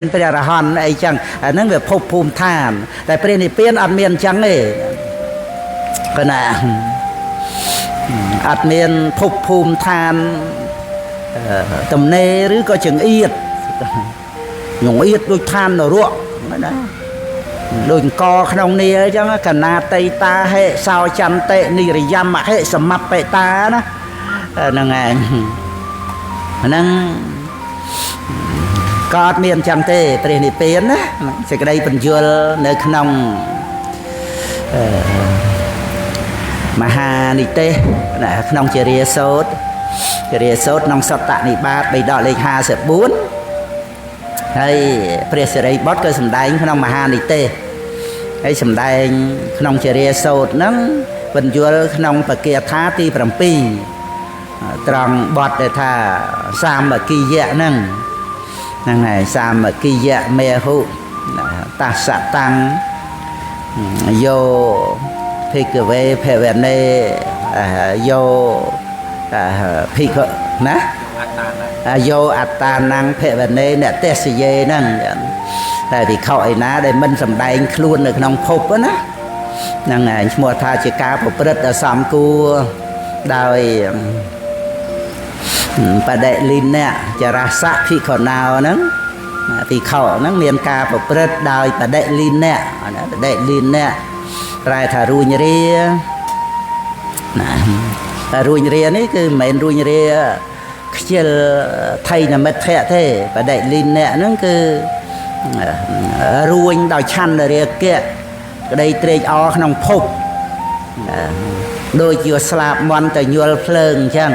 ព្រះអរហន្តអីចឹងអាហ្នឹងវាភពភូមិឋានតែព្រះនិព្វានអត់មានចឹងទេកណាអត់មានភពភូមិឋានទំនេរឬក៏ចង្អៀតញងអៀតដូចឋាននរកណាដូចកក្នុងនេះអញ្ចឹងកណាតៃតាហេសោចន្តិនិរិយមហេសមបេតាណាហ្នឹងឯងហ្នឹងក៏អត់មានចឹងទេព្រះនិព្វានណាសេចក្តីបញ្យលនៅក្នុងមហានិទេសក្នុងជារាសូត្រក្នុងសត្តនិបាតបិដកលេខ54ហើយព្រះសិរីបុត្រក៏សម្ដែងក្នុងមហានិទេសហើយសម្ដែងក្នុងជារាសូត្រហ្នឹងបញ្យលក្នុងបកាថាទី7ត្រង់បទដែលថាសាមគ្គីយៈហ្នឹងហើយសាមគ្គីយៈមេហុតស្សតាំងយោភិក្ខវេភវនេយោភិក្ខណាយោអត្តានังភវនេអ្នកទេសយេហ្នឹងតែភិក្ខុឯណាដែលមិនសម្ដែងខ្លួននៅក្នុងភពណាហ្នឹងហើយឈ្មោះថាជាការប្រព្រឹត្តដ៏សមគួរដោយបដិលីនៈចរសៈភិក្ខុណោហ្នឹងភិក្ខុហ្នឹងមានការប្រព្រឹត្តដោយបដិលីនៈបដិលីនៈប្រែថារួញរាណាតែរួញរានេះគឺមិនមែនរួញរាខ្ជិលថៃនមិត្តៈទេបដិលីនៈហ្នឹងគឺរួញដោយឆន្ទរាគៈក្តីត្រេកអរក្នុងភពដូចជាស្លាបមន់ទៅញុលភ្លើងអញ្ចឹង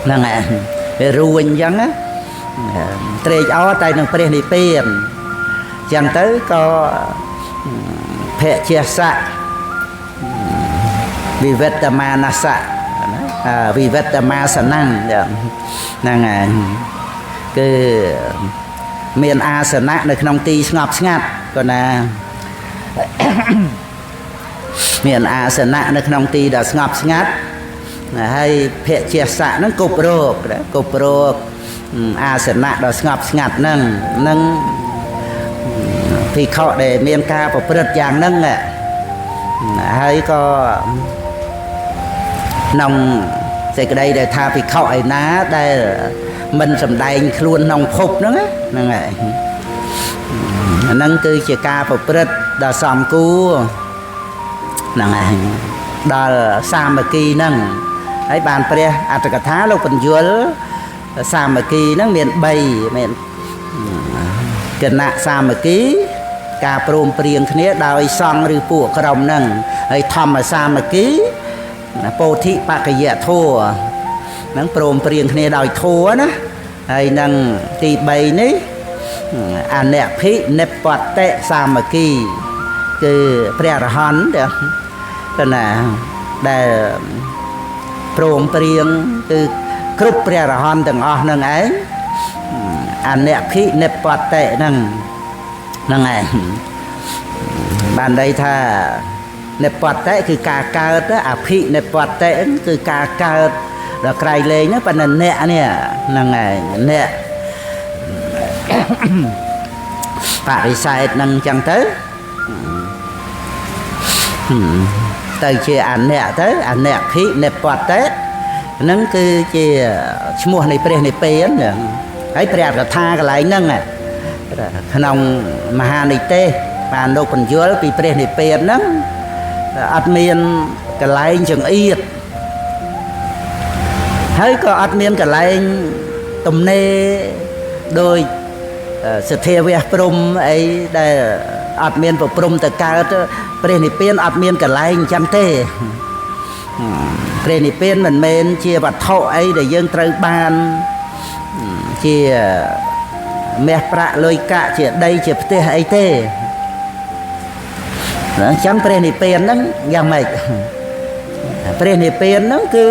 ហ្នឹងឯងវារួញអញ្ចឹងណាត្រេកអរតែនឹងព្រះនិព្វានអញ្ចឹងទៅក៏ភៈជាសៈវិវត្តមានសៈវិវត្តមាសនੰហ្នឹងឯងគឺមានអាសនៈនៅក្នុងទីស្ងប់ស្ងាត់ក៏ណាមានអាសនៈនៅក្នុងទីដ៏ស្ងប់ស្ងាត់ហើយភៈជាសៈហ្នឹងគប់រោគអាសនៈដ៏ស្ងប់ស្ងាត់ហ្នឹងភិក្ខុដែលមានការប្រព្រឹត្តយ៉ាងហ្នឹងហើយក៏ក្នុងសេចក្តីដែលថាភិក្ខុឯណាដែលមិនសម្ដែងខ្លួនក្នុងភពហ្នឹងហ្នឹងហើយហ្នឹងគឺជាការប្រព្រឹត្តដ៏សមគួរហ្នឹងហើយដល់សាមគ្គីហ្នឹងហើយបានព្រះអត្តកថាលោកបញ្យលសាមគ្គីហ្នឹងមាន3មានគណៈសាមគ្គីការព្រមព្រៀងគ្នាដោយសង្ឃឬពួកក្រុមហ្នឹងហើយធម្មសាមគ្គីពោធិបក្ខយធัวហ្នឹងព្រមព្រៀងគ្នាដោយធัวណាហើយនឹងទី3នេះអនភិនិបតិសាមគ្គីគឺព្រះអរហន្តទៅណាដែលព្រមព្រៀងគឺគ្រប់ព្រះអរហន្តទាំងអស់ហ្នឹងឯងអនភិនិបតិហ្នឹងឯងបានន័យថានិបតិគឺការកើតអភិនិបតិគឺការកើតដល់ក្រៃលែងហ្នឹងប៉ុន្តែអ្នកនេះហ្នឹងឯងអ្នកបរិស័ទហ្នឹងអញ្ចឹងទៅជាអអ្នកទៅអអ្នកភិនិបតិហ្នឹងគឺជាឈ្មោះនៃព្រះនិព្វានហើយព្រះកថាកន្លែងហ្នឹងក្នុងមហានិទេសបានលោកបញ្យលពីព្រះនិព្វានហ្នឹងអត់មានកន្លែងចង្អៀតហើយក៏អត់មានកន្លែងទំនេរដោយសទ្ធាវះព្រំអីដែលអត់មានប្រព្រំទៅកើតព្រះនិព្វានអត់មានកន្លែងអញ្ចឹងទេព្រះនិព្វានមិនមែនជាវត្ថុអីដែលយើងត្រូវបានជាមាសប្រាក់លុយកាក់ជាដីជាផ្ទះអីទេអញ្ចឹងព្រះនិព្វានហ្នឹងយ៉ាងម៉េចព្រះនិព្វានហ្នឹងគឺ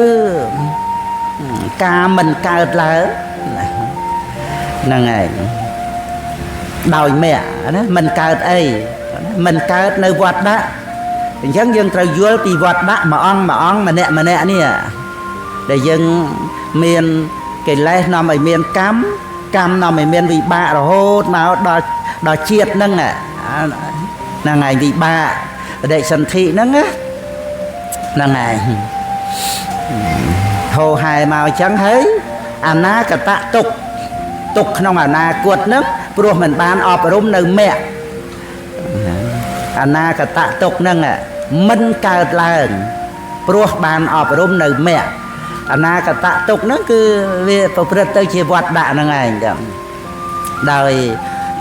ការមិនកើតឡើងហ្នឹងឯងដោយមគ្គណាមិនកើតអីមិនកើតនៅវត្តដាក់អញ្ចឹងយើងត្រូវយល់ពីវត្តដាក់មួយអង្គម្នាក់នេះដែលយើងមានកិលេសនាំឲ្យមានកម្ម កម្មនាំឲ្យមានវិបាករហូតមកដល់ជាតិហ្នឹងហ្នឹងហើយវិបាកបដិសន្ធិហ្នឹងហ្នឹងហើយហោហែមកអញ្ចឹងហើយអនាគតទុកក្នុងអនាគតហ្នឹងព្រោះមិនបានអប់រំនៅមគ្គអនាគតទុកហ្នឹងមិនកើតឡើងព្រោះបានអប់រំនៅមគ្គអនាគតទុកហ្នឹងគឺវាប្រព្រឹត្តទៅជាវត្តដាក់ហ្នឹងឯងចឹងដោយ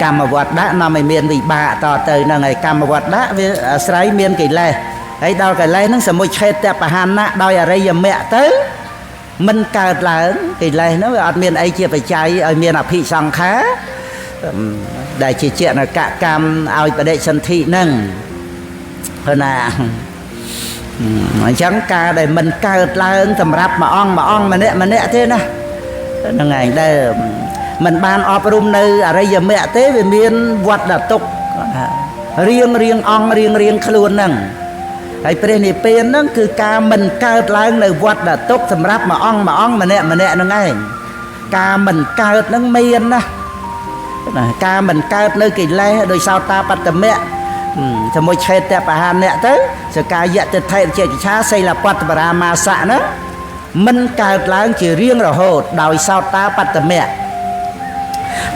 កម្មវត្តដាក់នាំឲ្យមានវិបាកតទៅហ្នឹងហើយកម្មវត្តដាក់វាអាស្រ័យមានកិលេសហើយដល់កិលេសហ្នឹងសមុច្ឆេទបហានៈដោយអរិយមគ្គទៅមិនកើតឡើងកិលេសហ្នឹងវាអត់មានអីជាបច្ច័យឲ្យមានអភិសង្ខារដែលជាចេតនកកម្មឲ្យបដិសន្ធិហ្នឹងព្រោះណាអញ្ចឹងការដែលមិនកើតឡើងសម្រាប់មួយអង្គម្នាក់ទេណាហ្នឹងឯងដែលមិនបានអប់រំនៅអរិយមគ្គទេវាមានវត្តទុករៀងអង្គរៀងខ្លួនហ្នឹងហើយព្រះនិព្វានហ្នឹងគឺការមិនកើតឡើងនៅវត្តទុកសម្រាប់មួយអង្គម្នាក់ហ្នឹងឯងការមិនកើតហ្នឹងមានណាការមិនកើតនៅកិលេសដោយសោតាបត្តមៈសមុច្ឆេទបហានៈទៅសកាយៈទិដ្ឋិចេតឆាសីលបត្តបរាមាសៈហ្នឹងមិនកើតឡើងជារៀងរហូតដោយសោតាបត្តមៈ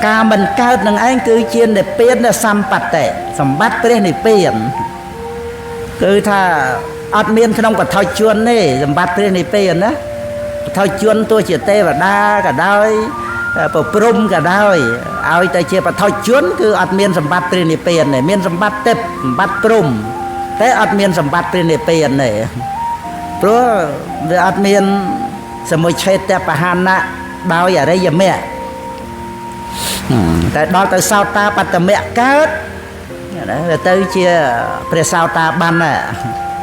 ការមិនកើតនឹងឯងគឺជានិព្វានសម្បត្តិសម្បត្តិព្រះនិព្វានគឺថាអត់មានក្នុងបឋិជនទេសម្បត្តិព្រះនិព្វានណាបឋិជនទោះជាទេវតាក៏ដោយប្រព្រំក៏ដោយឲ្យតែជាបឋិជនគឺអត់មានសម្បត្តិព្រះនិព្វានទេមានសម្បត្តិទេពសម្បត្តិព្រំតែអត់មានសម្បត្តិព្រះនិព្វានទេព្រោះវាអត់មានសមុច្ឆេទបហានៈដោយអរិយមគ្គតែដល់ទៅសោតាបត្តមគ្គកើតវាទៅជាព្រះសោតាបាន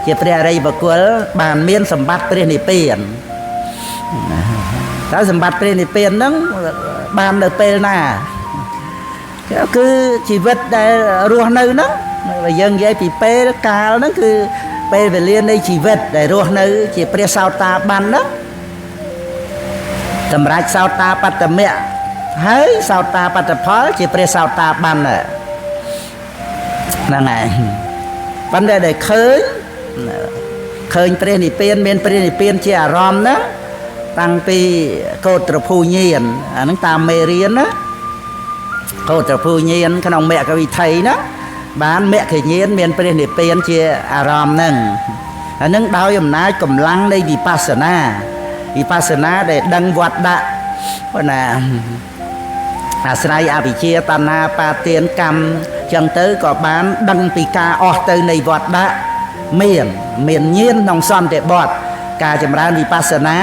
ជាព្រះអរិយបុគ្គលបានមានសម្បត្តិព្រះនិព្វានតែសម្បត្តិព្រះនិព្វានហ្នឹងបាននៅពេលណាគឺជីវិតដែលរស់នៅហ្នឹងបើយើងនិយាយពីពេលកាលហ្នឹងគឺពេលវេលានៃជីវិតដែលរស់នៅជាព្រះសោតាបានហ្នឹងសម្រាប់សោតាបត្តមគ្គហើយសោតាបត្តផលជាព្រះសោតាបានហ្នឹងហើយប៉ុន្តែដែលឃើញព្រះនិព្វានមានព្រះនិព្វានជាអារម្មណ៍ណាតាំងពីកោត្រភូញាណអាហ្នឹងតាមមេរៀនណាកោត្រភូញាណក្នុងមគ្គវិថីណាបានមគ្គញាណមានព្រះនិព្វានជាអារម្មណ៍ហ្នឹងអាហ្នឹងដោយអំណាចកម្លាំងនៃវិបស្សនាដែលដឹងវត្តដាក់ប៉ុណ្ណាអាស្រ័យអវិជ្ជាតណ្ហាបាទានកម្មចឹងទៅក៏បានដឹងពីការអស់ទៅនៃវត្តដាក់មានញាណក្នុងសន្តិបត្តិការចម្រើនវិបស្សនា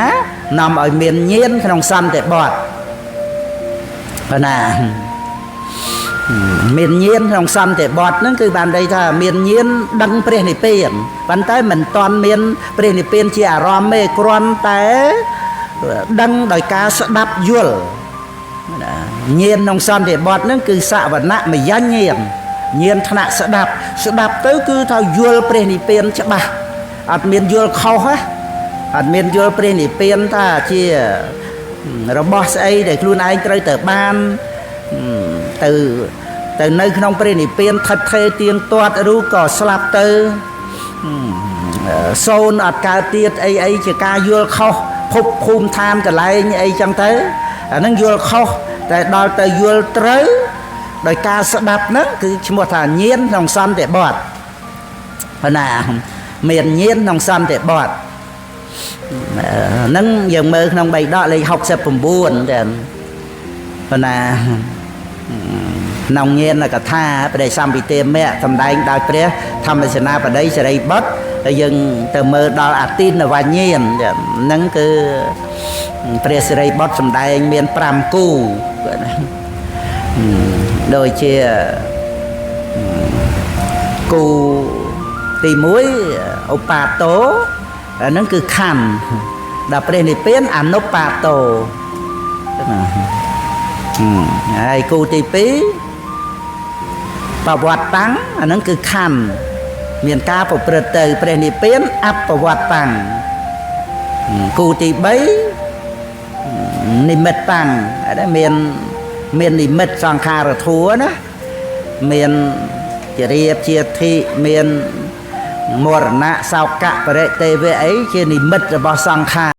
នាំឲ្យមានញាណក្នុងសន្តិបត្តិប៉ុណ្ណាមានញាណក្នុងសន្តិបត្តិហ្នឹងគឺបានន័យថាមានញាណដឹងព្រះនិព្វានប៉ុន្តែមិនទាន់មានព្រះនិព្វានជាអារម្មណ៍ទេគ្រាន់តែដឹងដោយការស្ដាប់យល់ញាណក្នុងសន្តិបត្តិហ្នឹងគឺសវណៈមយញាណថ្នាក់ស្ដាប់ទៅគឺថាយល់ព្រះនិព្វានច្បាស់អត់មានយល់ខុសអត់មានយល់ព្រះនិព្វានថាជារបស់ស្អីដែលខ្លួនឯងត្រូវទៅបានទៅនៅក្នុងព្រះនិព្វានថិតថេរទៀងទាត់ឬក៏ស្លាប់ទៅសូន្យអត់កើតទៀតអីជាការយល់ខុសភពភូមិឋានកន្លែងអីចឹងទៅអានឹងយល់ខុសតែដល់ទៅយល់ត្រូវដោយការស្ដាប់ហ្នឹងគឺឈ្មោះថាញាណក្នុងសន្តិបត្តិប៉ុណ្ណាមានញាណក្នុងសន្តិបត្តិហ្នឹងយើងមើលក្នុងបៃដកលេខ69ចឹងប៉ុណ្ណាក្នុងញាណកថាបដិសម្ពិទេមៈសម្ដែងដោយព្រះធម្មសេនាបតីសិរីបុត្រហើយយើងទៅមើលដល់អទីនវញ្ញាណហ្នឹងគឺព្រះសិរីបុត្រសម្ដែងមាន5គូដូចជាគូទី1ឧបាតោអាហ្នឹងគឺខណ្ឌដល់ព្រះនិព្វានអនុបាតោហើយគូទី2បវត្តតាំងអាហ្នឹងគឺខណ្ឌមានការប្រព្រឹត្តទៅព្រះនិព្វានអបវត្តតាំងគូទី3និមិត្តតាំងដែលមាន miền niệm mít sang kha rồi thua đó miền chỉ riêng chia thị miền mùa nạ sao cả và đấy tê về ấy kia niệm mít rồi bao sang kha